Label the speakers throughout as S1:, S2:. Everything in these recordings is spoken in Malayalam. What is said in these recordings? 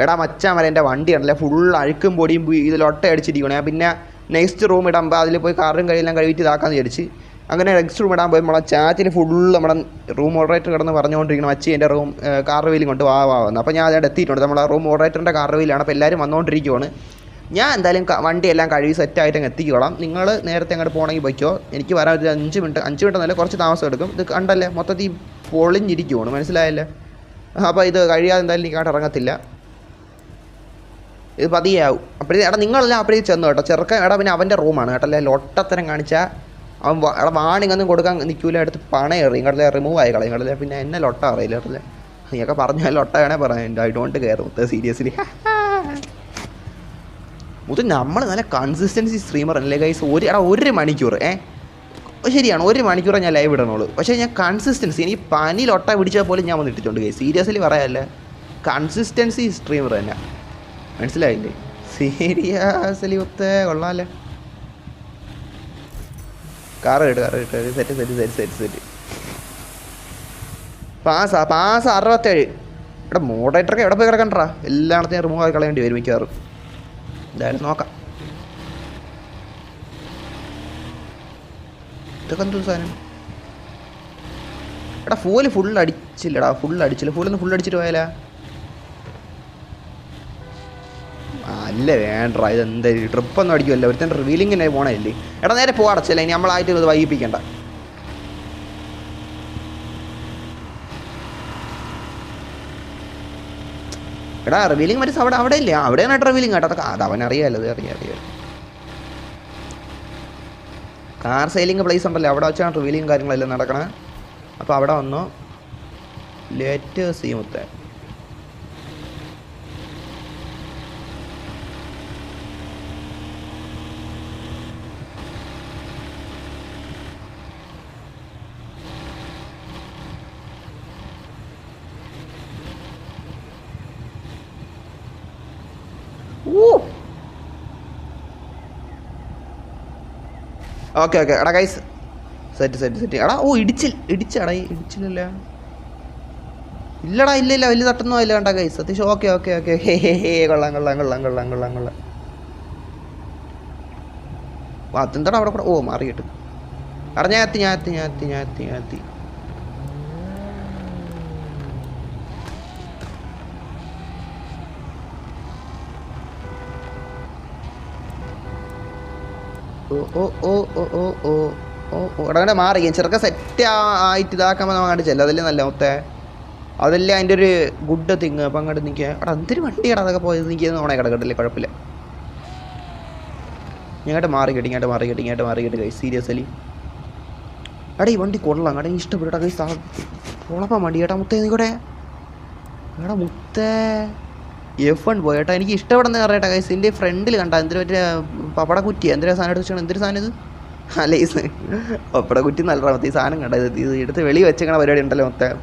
S1: എടാ മച്ചാൻ വരെ എൻ്റെ വണ്ടി ഉണ്ടല്ലേ ഫുൾ അഴുക്കും പൊടിയും ഇതിലൊട്ട അടിച്ചിരിക്കണേ. പിന്നെ നെക്സ്റ്റ് റൂം ഇടുമ്പോൾ അതിൽ പോയി കാറും കഴിയെല്ലാം കഴുകിയിട്ട് ഇതാക്കാന്ന് വിചാരിച്ച്. അങ്ങനെ നെക്സ്റ്റ് റൂം ഇടാൻ പോയി നമ്മളെ ചാറ്റിൽ ഫുൾ നമ്മുടെ റൂം മോഡറേറ്റർ കിടന്ന് പറഞ്ഞുകൊണ്ടിരിക്കണം മച്ചി എൻ്റെ റൂം കാർ വീലും കൊണ്ട് വന്നു. അപ്പോൾ ഞാൻ അതിൻ്റെ എത്തിയിട്ടുണ്ട്. നമ്മളെ റൂം മോഡറേറ്ററിൻ്റെ കാർ വീലാണ്. അപ്പോൾ എല്ലാവരും വന്നുകൊണ്ടിരിക്കുവാണ്. ഞാൻ എന്തായാലും വണ്ടിയെല്ലാം കഴുകി സെറ്റായിട്ട് അങ്ങ് എത്തിക്കോളാം. നിങ്ങൾ നേരത്തെ അങ്ങോട്ട് പോകണമെങ്കിൽ പോയിക്കോ. എനിക്ക് വരാൻ ഒരു 5 മിനിറ്റ് നല്ല കുറച്ച് താമസം എടുക്കും. ഇത് കണ്ടല്ലേ മൊത്തത്തിൽ പൊളിഞ്ഞിരിക്കുവാണ്, മനസ്സിലായല്ലേ? അപ്പോൾ ഇത് കഴിയാതെ എന്തായാലും എനിക്കങ്ങോട്ട് ഇറങ്ങത്തില്ല. ഇത് പതിയാവും. അപ്പോഴേ എടാ നിങ്ങളെല്ലാം അപ്പോഴേ ചെന്നു കേട്ടോ. ചെറുക്കൻ എടാ പിന്നെ അവൻ്റെ റൂമാണ് കേട്ടല്ലേ. ലൊട്ടത്തരം കാണിച്ചാൽ അവൻ എടാ വാണിംഗ് ഒന്നും കൊടുക്കാൻ നിൽക്കൂല. എടുത്ത് പണയേറി ഇങ്ങോട്ടല്ലേ റിമൂവ് ആയി കളയും ഇങ്ങോട്ടല്ലേ. പിന്നെ എന്നെ ലൊട്ട അറിയില്ല കേട്ടല്ലേ. നീയൊക്കെ പറഞ്ഞാൽ ലൊട്ട വേണേ പറയാം. I don't care seriously. മുത്ത് നമ്മൾ നല്ല കൺസിസ്റ്റൻസി സ്ട്രീമർ അല്ലേ ഗൈസ്. ഒരു മണിക്കൂർ ശരിയാണ് 1 മണിക്കൂറേ ഞാൻ ലൈവ് ഇടണുള്ളൂ. പക്ഷേ ഞാൻ കൺസിസ്റ്റൻസി എനിക്ക് പനി ലൊട്ട പിടിച്ചാൽ പോലും ഞാൻ വന്ന് ഇട്ടിട്ടുണ്ട് ഗൈസ്. സീരിയസ്ലി പറയാമല്ലേ, കൺസിസ്റ്റൻസി സ്ട്രീമർ തന്നെ, മനസ്സിലായില്ലേ? സീരിയസ്ലി ഒത്തേ കൊള്ളാമല്ലേ. കാറ് കേട്ട് സെറ്റ് പാസ് 67. ഇവിടെ മോഡറേറ്ററൊക്കെ എവിടെ പോയി കിടക്കണ്ടാ. എല്ലായിടത്തും റിമൂവ് ആയി കളയേണ്ടി വരും മിക്കവാറും. എന്തായാലും നോക്കാം. ഇതൊക്കെ എന്തോ സാധനം. എടാ ഫുൾ അടിച്ചില്ലടാ. ഫുള്ളൊന്ന് ഫുൾ അടിച്ചിട്ട് പോയാലാ. അല്ല വേണ്ട, ഇതെന്താ ട്രിപ്പൊന്നും അടിക്കുമല്ലോ. ഒരുത്തൻ റിവീലിങ്ങിനെ പോണല്ലേ. എടാ നേരെ പോവാടച്ചല്ലേ, ഇനി നമ്മളായിട്ട് ഇത് വൈകിപ്പിക്കണ്ട. എടാ റിവീലിംഗ് മറ്റേ അവിടെ ഇല്ലേ, അവിടെയാണ് റിവീലിംഗ് കേട്ടോ. അത് അവനറിയാമല്ലോ, അത് അറിയാം. കാർ സെയിലിംഗ് പ്ലേസ് ഉണ്ടല്ലോ, അവിടെ വെച്ചാണ് റിവീലിംഗ് കാര്യങ്ങളെല്ലാം നടക്കണേ. അപ്പോൾ അവിടെ വന്നോ ലേറ്റ് സീമുത്തേ. ഓക്കെ എടാ ഗൈസ് സെറ്റ് എടാ. ഇടിച്ചടാ ഇടിച്ചില്ലല്ല. ഇല്ലടാ ഇല്ല വലിയ തട്ടൊന്നും ഇല്ല കണ്ടാ ഗൈസ്. അത്യാവശ്യം ഓക്കെ കൊള്ളാം. അതെന്താടാ അവിടെ കൂടെ മാറി കിട്ടും. എടാ ഞാൻ എത്തി. എടാ മാറി ചെറുക്ക സെറ്റ് ആയിട്ട് ഇതാക്കാൻ അങ്ങോട്ട് ചെല്ലാം. അതല്ലേ നല്ല മൊത്തേ, അതല്ലേ അതിൻ്റെ ഒരു ഗുഡ് തിങ്. അപ്പം അങ്ങോട്ട് നിൽക്കുക. എടാ എന്തൊരു വണ്ടിയാടാ അതൊക്കെ പോയത്. നിൽക്കുന്നത് ഓണേ കിടക്കട്ടില്ലേ, കുഴപ്പമില്ല. ഇങ്ങോട്ട് മാറി കേട്ട് കൈ സീരിയസ്ലി. എടാ ഈ വണ്ടി കൊള്ളാം കേട്ടോ, എനിക്ക് ഇഷ്ടപ്പെട്ടു കൈ. കുഴപ്പം വണ്ടി കേട്ടാ മുത്തേ. നീക്കൂടെ എടാ മുത്തേ F1 പോയേട്ടാ. എനിക്ക് ഇഷ്ടപ്പെടുന്ന അറിയട്ടെ കൈസ്. ഇതിൻ്റെ ഫ്രണ്ടിൽ കണ്ട എന്തൊരു മറ്റേ പപ്പട കുറ്റി എന്തൊരു സാധനം എടുത്ത് വെച്ചാൽ എന്തൊരു സാധനം ഇത്. അല്ല ഈ പപ്പട കുറ്റി നല്ല മൊത്തം ഈ സാധനം കണ്ട. ഇത് എടുത്ത് വെളി വെച്ചേക്കണ പരിപാടി ഉണ്ടല്ലോ മൊത്തം.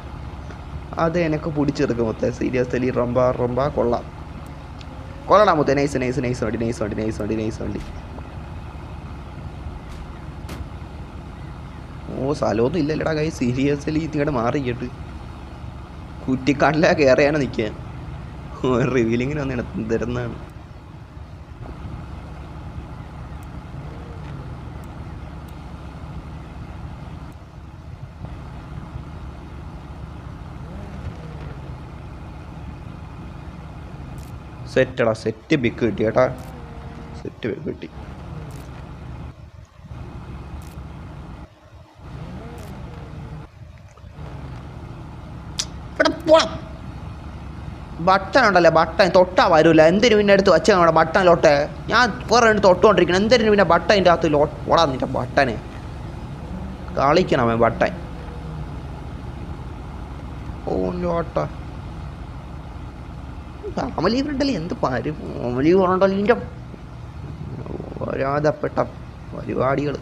S1: അത് എനിക്ക് പിടിച്ചെടുക്കും മൊത്തം. സീരിയസ്ലി റൊമ്പ കൊള്ളടാ മൊത്തം. നൈസ് വണ്ടി. സ്ഥലമൊന്നും ഇല്ലല്ലടാ കൈ. സീരിയസ്ലി ഇങ്ങോട്ട് മാറി കേട്ട് കുറ്റിക്കാട്ടിലെ കയറിയാണ് നിൽക്കുക. റിവീലിങ്ങിന് വന്ന് തരുന്നതാണ്. സെറ്റ് ബിക്ക് കിട്ടി കേട്ടാ. സെറ്റ് ബിക്ക് കിട്ടി. ബട്ടൺ ഉണ്ടല്ലോ, ബട്ടൺ തൊട്ടാ വരൂല. എന്തിനു പിന്നെ എടുത്ത് വെച്ചാൽ നമ്മുടെ ബട്ടണിലോട്ടെ. ഞാൻ കുറേ എടുത്ത് തൊട്ടുകൊണ്ടിരിക്കണം. എന്തിനു പിന്നെ ബട്ടൻ്റെ അകത്ത് ഓടാ നിന്റെ ബട്ടന് കളിക്കണം ബട്ടൺ. ലോട്ട ഫാമിലി ഫ്രണ്ടല്ലേ എന്ത് ഫാമിലി ഉണ്ടല്ലോ ഇതിൻ്റെ വരാതപ്പെട്ട പരിപാടികൾ.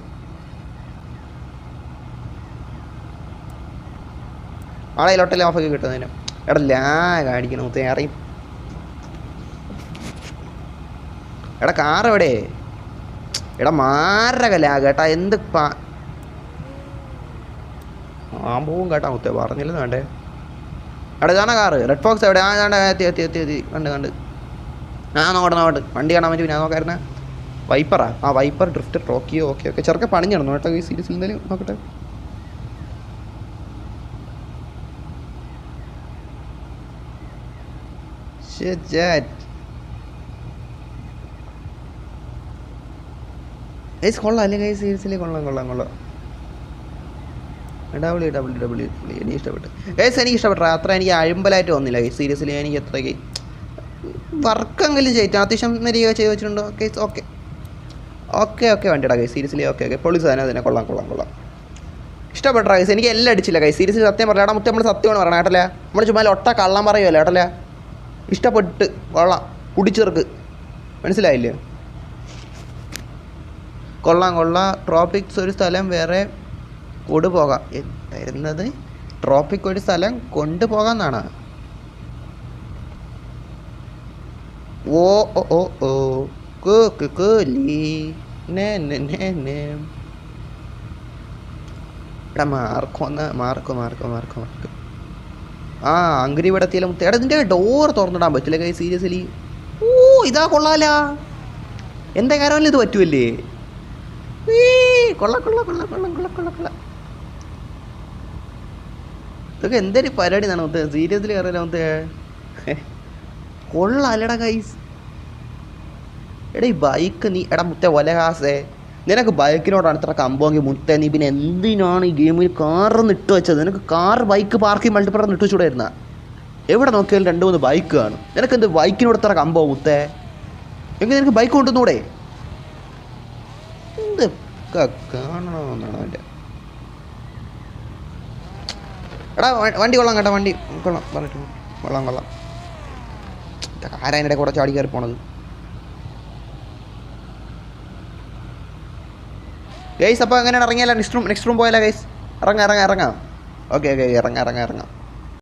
S1: ആളെ ഓഫൊക്കെ കിട്ടുന്നതിന്. എടാ കാണിക്കണം തേറി. എടാ കാർ എവിടെ? എടാ മാരക ലാഗ് കേട്ടാ. എന്ത് ആമ്പോവും കേട്ടാ മുത്തേ, പറഞ്ഞില്ലെന്ന് വേണ്ടേ. എടാ ഇതാണ് കാറ്. റെഡ് ഫോക്സ് എവിടെ? എത്തി കണ്ട് നോക്കട്ടെ വണ്ടി കാണാൻ പറ്റും. ഞാൻ നോക്കായിരുന്ന വൈപ്പറാ. Viper drift Tokyo. ഓക്കെ ചെറുക്കെ പണിഞ്ഞു നടന്നു കേട്ടോ ഈ സീരീസിൽ. എന്തായാലും നോക്കട്ടെ. ഗൈസ് കൊള്ളാം അല്ലേ ഗൈസ്? സീരീസിൽ കൊള്ളാം. എനിക്ക് ഇഷ്ടപ്പെട്ടു ഗൈസ്. എനിക്ക് ഇഷ്ടപ്പെട്ടു. അത്ര എനിക്ക് അഴുമ്പലായിട്ട് തോന്നില്ല ഗൈസ് സീരീസിൽ. എനിക്ക് എത്രയ്ക്ക് വർക്കെങ്കിലും ചെയ്തിട്ട് അത്യാവശ്യം നിരീക ചെയ്ത് വെച്ചിട്ടുണ്ടോ ഗൈസ്? ഓക്കെ വണ്ടിയുടെ ഗൈസ് സീരീസിൽ. ഓക്കെ പൊളി സാധനം തന്നെ. കൊള്ളാം ഇഷ്ടപ്പെട്ട ഗൈസ്. എനിക്ക് എല്ലാം അടിച്ചില്ല ഗൈസ് സീരീസിൽ. സത്യം പറയാം മുത്തേ, നമ്മൾ സത്യമാണ് പറയണം കേട്ടല്ലേ. നമ്മൾ ചുമ്മാ ഒട്ട കള്ളം പറയുമല്ലോ കേട്ടല്ലേ. ഇഷ്ടപ്പെട്ട് കൊള്ളാം. കുടിച്ചെറുക്ക് മനസ്സിലായില്ലേ? കൊള്ളാം. ട്രോപ്പിക്സ് ഒരു സ്ഥലം വേറെ കൊണ്ടുപോകാം എന്തായിരുന്നത്? ട്രോപ്പിക് ഒരു സ്ഥലം കൊണ്ടുപോകാമെന്നാണ്. മാർക്ക് അങ്കരിവിടത്തിലെ മുത്ത. ഇതിൻ്റെ ഡോർ തുറന്നിടാൻ പറ്റില്ല കൈ സീരിയസ്ലി. ഇതാ കൊള്ളാല. എന്താ കാരണം ഇത് പറ്റുമല്ലേ? കൊള്ള ഇതൊക്കെ എന്തൊരു പരിപാടി എന്നാണ് മുത്തേ സീരിയസ്ലി അറിയില്ല മുത്തേ. കൊള്ളാല്ലടാ ഗൈസ്. എടാ ഈ ബൈക്ക് നീ മുത്തേ ഒലഹാസേ, നിനക്ക് ബൈക്കിനോടാണ് ഇത്ര കമ്പോങ്കിൽ മുത്തേ. നീ പിന്നെ എന്തിനാണ് ഈ ഗെയിമിൽ കാറൊന്ന് ഇട്ട് വെച്ചത്? നിനക്ക് ബൈക്ക് പാർക്കിംഗ് മൾട്ടിപ്ലർ ഇട്ട് വെച്ചുകൂടായിരുന്ന? എവിടെ നോക്കിയാലും 2-3 ബൈക്ക് കാണും. നിനക്ക് എന്ത് ബൈക്കിനോട് ഇത്ര കമ്പോ മുത്തേ? എങ്കിൽ നിനക്ക് ബൈക്ക് കൊണ്ടുവന്നൂടെ? എന്തൊക്കെ കാണണമെന്നാണ് അവൻ്റെ. എടാ വണ്ടി കൊള്ളാം കേട്ടോ. വണ്ടി കൊള്ളാം പറഞ്ഞിട്ട് കൊള്ളാം. ആരാതിൻ്റെ കൂടെ ചാടി കയറി പോണത് ഗൈസ്? അപ്പോൾ എങ്ങനെയാണ് ഇറങ്ങിയാലോ? നെക്സ്റ്റ് റൂം പോയാലോ ഗൈസ്? ഇറങ്ങാം. ഓക്കെ ഇറങ്ങാം.